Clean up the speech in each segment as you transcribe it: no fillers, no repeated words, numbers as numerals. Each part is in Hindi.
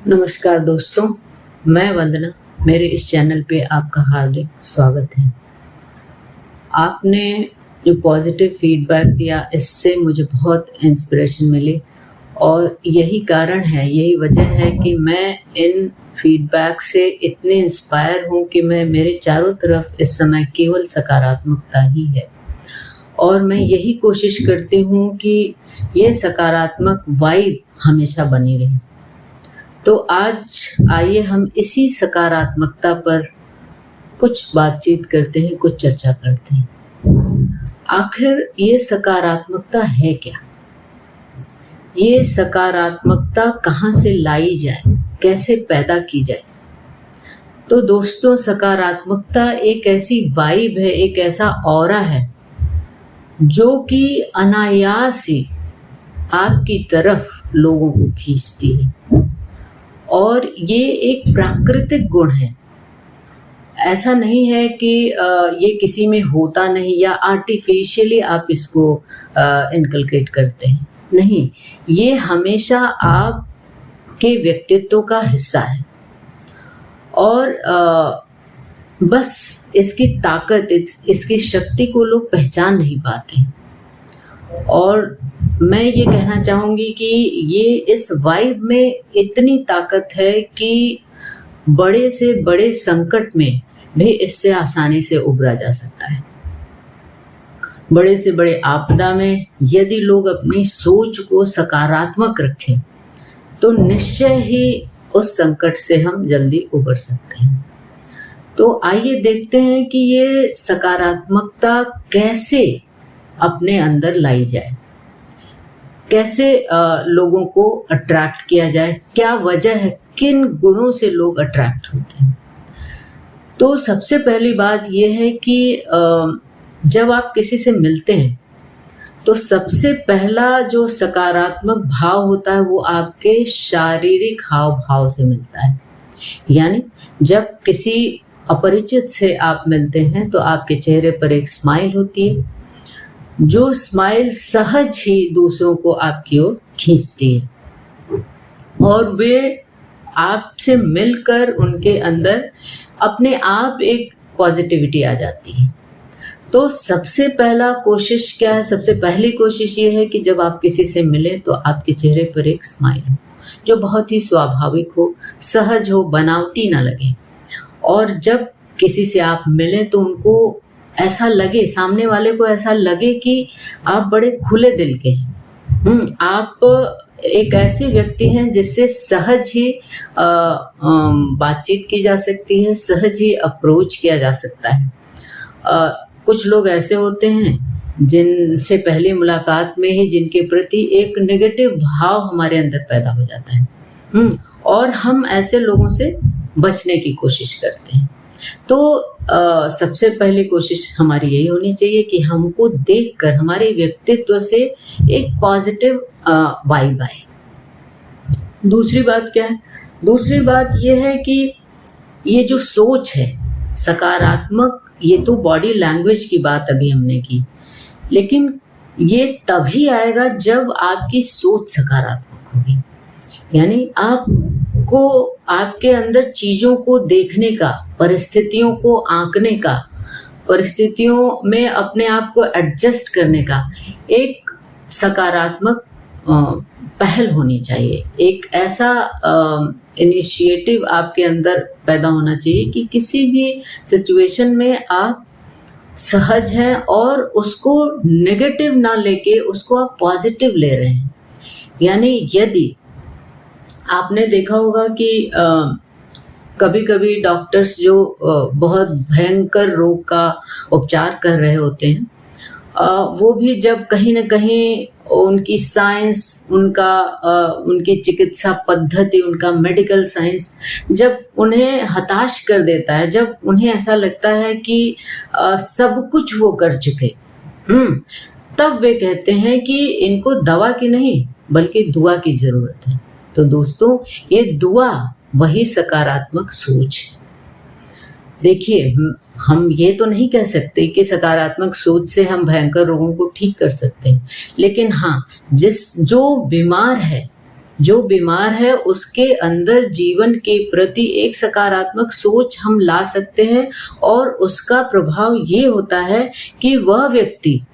नमस्कार दोस्तों, मैं वंदना। मेरे इस चैनल पे आपका हार्दिक स्वागत है। आपने जो पॉजिटिव फीडबैक दिया, इससे मुझे बहुत इंस्पिरेशन मिली और यही कारण है, यही वजह है कि मैं इन फीडबैक से इतनी इंस्पायर हूँ कि मेरे चारों तरफ इस समय केवल सकारात्मकता ही है और मैं यही कोशिश करती हूँ कि ये सकारात्मक वाइब हमेशा बनी रहे। तो आज आइए हम इसी सकारात्मकता पर कुछ बातचीत करते हैं, कुछ चर्चा करते हैं। आखिर ये सकारात्मकता है क्या? ये सकारात्मकता कहाँ से लाई जाए, कैसे पैदा की जाए? तो दोस्तों, सकारात्मकता एक ऐसी वाइब है, एक ऐसा ऑरा है जो कि अनायास ही आपकी तरफ लोगों को खींचती है और ये एक प्राकृतिक गुण है। ऐसा नहीं है कि ये किसी में होता नहीं या आर्टिफिशियली आप इसको इनकलकेट करते हैं। नहीं, ये हमेशा आपके व्यक्तित्व का हिस्सा है और बस इसकी ताकत, इसकी शक्ति को लोग पहचान नहीं पाते। और मैं ये कहना चाहूँगी कि ये इस वाइब में इतनी ताकत है कि बड़े से बड़े संकट में भी इससे आसानी से उबरा जा सकता है। बड़े से बड़े आपदा में यदि लोग अपनी सोच को सकारात्मक रखें तो निश्चय ही उस संकट से हम जल्दी उबर सकते हैं। तो आइए देखते हैं कि ये सकारात्मकता कैसे अपने अंदर लाई जाए, कैसे लोगों को अट्रैक्ट किया जाए, क्या वजह है, किन गुणों से लोग अट्रैक्ट होते हैं। तो सबसे पहली बात यह है कि जब आप किसी से मिलते हैं तो सबसे पहला जो सकारात्मक भाव होता है वो आपके शारीरिक हाव भाव से मिलता है। यानी जब किसी अपरिचित से आप मिलते हैं तो आपके चेहरे पर एक स्माइल होती है, जो स्माइल सहज ही दूसरों को आपकी ओर खींचती है और वे आपसे मिलकर उनके अंदर अपने आप एक पॉजिटिविटी आ जाती है। तो सबसे पहला कोशिश क्या है? सबसे पहली कोशिश ये है कि जब आप किसी से मिले तो आपके चेहरे पर एक स्माइल हो जो बहुत ही स्वाभाविक हो, सहज हो, बनावटी ना लगे। और जब किसी से आप मिले तो उनको ऐसा लगे, सामने वाले को ऐसा लगे कि आप बड़े खुले दिल के हैं। आप एक ऐसे व्यक्ति हैं जिससे सहज ही बातचीत की जा सकती है, सहज ही अप्रोच किया जा सकता है। कुछ लोग ऐसे होते हैं जिनसे पहली मुलाकात में ही जिनके प्रति एक नेगेटिव भाव हमारे अंदर पैदा हो जाता है और हम ऐसे लोगों से बचने की कोशिश करते हैं। तो सबसे पहली कोशिश हमारी यही होनी चाहिए कि हमको देखकर हमारे व्यक्तित्व से एक पॉजिटिव वाइब आए। दूसरी बात क्या है? दूसरी बात यह है कि ये जो सोच है सकारात्मक, ये तो बॉडी लैंग्वेज की बात अभी हमने की, लेकिन ये तभी आएगा जब आपकी सोच सकारात्मक होगी। यानी आपको आपके अंदर चीज़ों को देखने का, परिस्थितियों को आंकने का, परिस्थितियों में अपने आप को एडजस्ट करने का एक सकारात्मक पहल होनी चाहिए। एक ऐसा इनिशिएटिव आपके अंदर पैदा होना चाहिए कि किसी भी सिचुएशन में आप सहज हैं और उसको नेगेटिव ना लेके उसको आप पॉजिटिव ले रहे हैं। यानी यदि आपने देखा होगा कि कभी-कभी डॉक्टर्स जो बहुत भयंकर रोग का उपचार कर रहे होते हैं, वो भी जब कहीं न कहीं उनकी साइंस, उनकी चिकित्सा पद्धति, उनका मेडिकल साइंस जब उन्हें हताश कर देता है, जब उन्हें ऐसा लगता है कि सब कुछ वो कर चुके, तब वे कहते हैं कि इनको दवा की नहीं बल्कि दुआ की ज़रूरत है। तो दोस्तों, ये दुआ वही सकारात्मक सोच है। देखिए, हम ये तो नहीं कह सकते कि सकारात्मक सोच से हम भयंकर रोगों को ठीक कर सकते हैं, लेकिन हाँ, जो बीमार है जो बीमार है उसके अंदर जीवन के प्रति एक सकारात्मक सोच हम ला सकते हैं, और उसका प्रभाव ये होता है कि वह व्यक्ति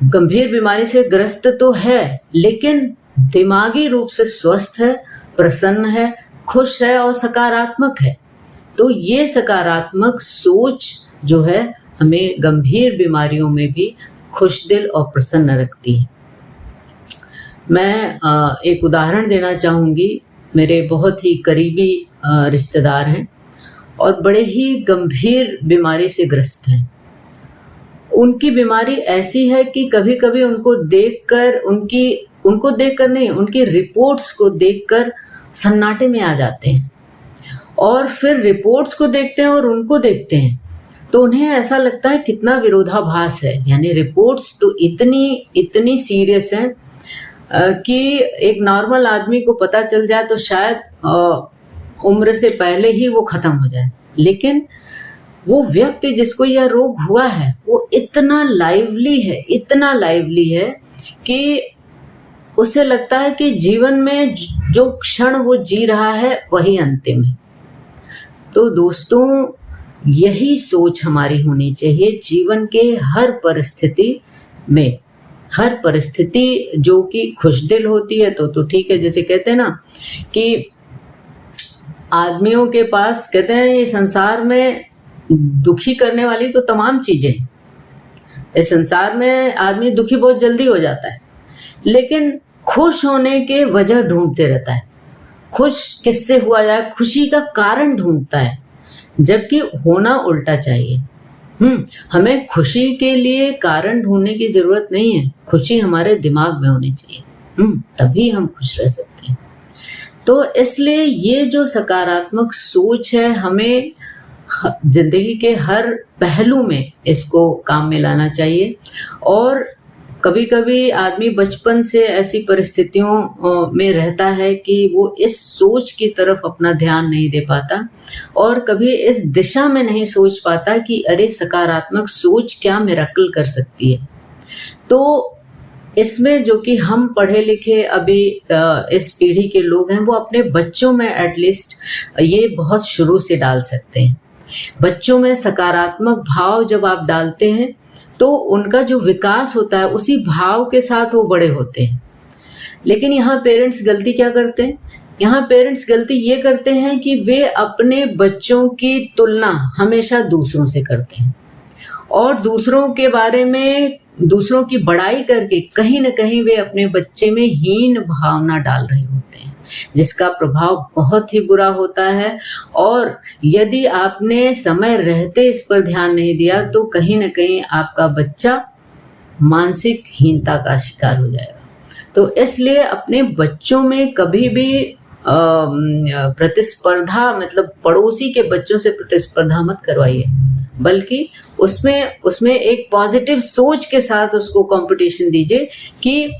गंभीर बीमारी से ग्रस्त तो है, लेकिन दिमागी रूप से स्वस्थ है, प्रसन्न है, खुश है और सकारात्मक है। तो ये सकारात्मक सोच जो है हमें गंभीर बीमारियों में भी खुशदिल और प्रसन्न रखती है। मैं एक उदाहरण देना चाहूँगी। मेरे बहुत ही करीबी रिश्तेदार हैं और बड़े ही गंभीर बीमारी से ग्रस्त हैं। उनकी बीमारी ऐसी है कि कभी-कभी उनको देखकर नहीं, उनकी रिपोर्ट्स को देखकर सन्नाटे में आ जाते हैं, और फिर रिपोर्ट्स को देखते हैं और उनको देखते हैं तो उन्हें ऐसा लगता है कितना विरोधाभास है। यानी रिपोर्ट्स तो इतनी सीरियस हैं कि एक नॉर्मल आदमी को पता चल जाए तो शायद उम्र से पहले ही वो खत्म हो जाए, लेकिन वो व्यक्ति जिसको यह रोग हुआ है वो इतना लाइवली है कि उसे लगता है कि जीवन में जो क्षण वो जी रहा है वही अंतिम है। तो दोस्तों, यही सोच हमारी होनी चाहिए जीवन के हर परिस्थिति में। हर परिस्थिति जो कि खुशदिल होती है तो ठीक है। जैसे कहते हैं ना कि आदमियों के पास, कहते हैं ये संसार में दुखी करने वाली तो तमाम चीजें, इस संसार में आदमी दुखी बहुत जल्दी हो जाता है, लेकिन खुश होने के वजह ढूंढते रहता है। खुश किससे हुआ जाए, खुशी का कारण ढूंढता है, जबकि होना उल्टा चाहिए। हमें खुशी के लिए कारण ढूंढने की जरूरत नहीं है, खुशी हमारे दिमाग में होनी चाहिए, तभी हम खुश रह सकते हैं। तो इसलिए ये जो सकारात्मक सोच है, हमें जिंदगी के हर पहलू में इसको काम में लाना चाहिए। और कभी कभी आदमी बचपन से ऐसी परिस्थितियों में रहता है कि वो इस सोच की तरफ अपना ध्यान नहीं दे पाता, और कभी इस दिशा में नहीं सोच पाता कि अरे सकारात्मक सोच क्या मिरेकल कर सकती है। तो इसमें जो कि हम पढ़े लिखे अभी इस पीढ़ी के लोग हैं, वो अपने बच्चों में एटलीस्ट ये बहुत शुरू से डाल सकते हैं। बच्चों में सकारात्मक भाव जब आप डालते हैं तो उनका जो विकास होता है उसी भाव के साथ वो बड़े होते हैं। लेकिन यहाँ पेरेंट्स गलती क्या करते हैं? यहाँ पेरेंट्स गलती ये करते हैं कि वे अपने बच्चों की तुलना हमेशा दूसरों से करते हैं, और दूसरों के बारे में, दूसरों की बड़ाई करके कहीं न कहीं वे अपने बच्चे में हीन भावना डाल रहे होते हैं, जिसका प्रभाव बहुत ही बुरा होता है। और यदि आपने समय रहते इस पर ध्यान नहीं दिया तो कहीं न कहीं आपका बच्चा मानसिक हीनता का शिकार हो जाएगा। तो इसलिए अपने बच्चों में कभी भी प्रतिस्पर्धा, मतलब पड़ोसी के बच्चों से प्रतिस्पर्धा मत करवाइए, बल्कि उसमें एक पॉजिटिव सोच के साथ उसको कंपटीशन दीजिए कि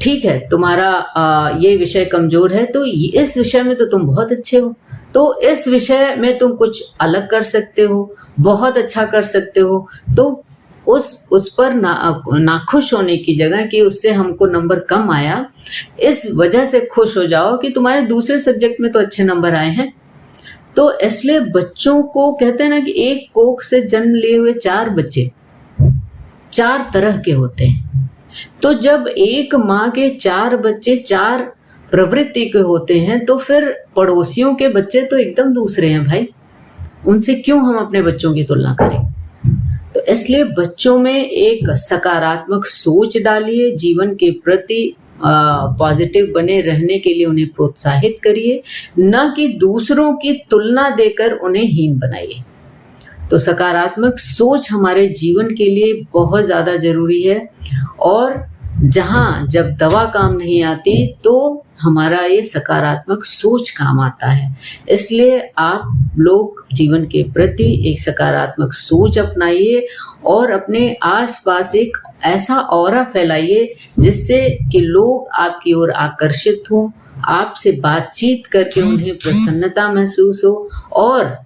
ठीक है, तुम्हारा ये विषय कमजोर है तो इस विषय में तो तुम बहुत अच्छे हो, तो इस विषय में तुम कुछ अलग कर सकते हो, बहुत अच्छा कर सकते हो। तो उस पर नाखुश होने की जगह कि उससे हमको नंबर कम आया, इस वजह से खुश हो जाओ कि तुम्हारे दूसरे सब्जेक्ट में तो अच्छे नंबर आए हैं। तो इसलिए बच्चों को कहते हैं ना कि एक कोख से जन्म लिए हुए 4 बच्चे 4 तरह के होते हैं। तो जब एक माँ के 4 बच्चे 4 प्रवृत्ति के होते हैं, तो फिर पड़ोसियों के बच्चे तो एकदम दूसरे हैं भाई, उनसे क्यों हम अपने बच्चों की तुलना करें। तो इसलिए बच्चों में एक सकारात्मक सोच डालिए, जीवन के प्रति पॉजिटिव बने रहने के लिए उन्हें प्रोत्साहित करिए, न कि दूसरों की तुलना देकर उन्हें हीन बनाइए। तो सकारात्मक सोच हमारे जीवन के लिए बहुत ज़्यादा ज़रूरी है, और जब दवा काम नहीं आती तो हमारा ये सकारात्मक सोच काम आता है। इसलिए आप लोग जीवन के प्रति एक सकारात्मक सोच अपनाइए और अपने आसपास एक ऐसा ऑरा फैलाइए जिससे कि लोग आपकी ओर आकर्षित हों, आपसे बातचीत करके उन्हें प्रसन्नता महसूस हो। और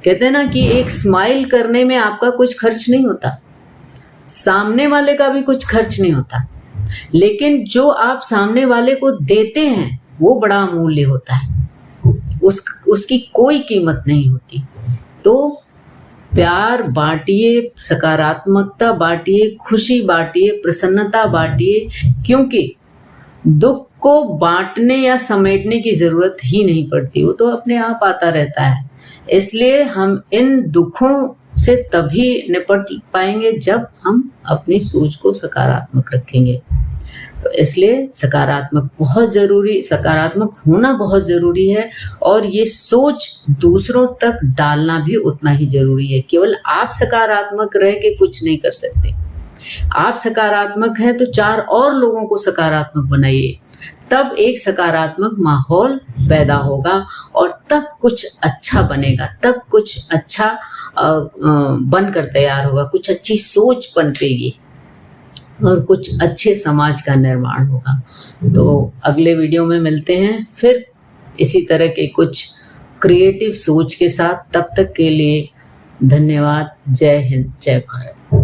कहते हैं ना कि एक स्माइल करने में आपका कुछ खर्च नहीं होता, सामने वाले का भी कुछ खर्च नहीं होता, लेकिन जो आप सामने वाले को देते हैं वो बड़ा अमूल्य होता है, उसकी कोई कीमत नहीं होती। तो प्यार बांटिए, सकारात्मकता बांटिए, खुशी बांटिए, प्रसन्नता बांटिए, क्योंकि दुख को बांटने या समेटने की जरूरत ही नहीं पड़ती, वो तो अपने आप आता रहता है। इसलिए हम इन दुखों से तभी निपट पाएंगे जब हम अपनी सोच को सकारात्मक रखेंगे। तो इसलिए सकारात्मक होना बहुत जरूरी है, और ये सोच दूसरों तक डालना भी उतना ही जरूरी है। केवल आप सकारात्मक रह के कुछ नहीं कर सकते। आप सकारात्मक हैं तो 4 और लोगों को सकारात्मक बनाइए, तब एक सकारात्मक माहौल पैदा होगा और तब कुछ अच्छा बनेगा, तब कुछ अच्छा बनकर तैयार होगा, कुछ अच्छी सोच पनपेगी और कुछ अच्छे समाज का निर्माण होगा। तो अगले वीडियो में मिलते हैं फिर इसी तरह के कुछ क्रिएटिव सोच के साथ। तब तक के लिए धन्यवाद। जय हिंद, जय भारत।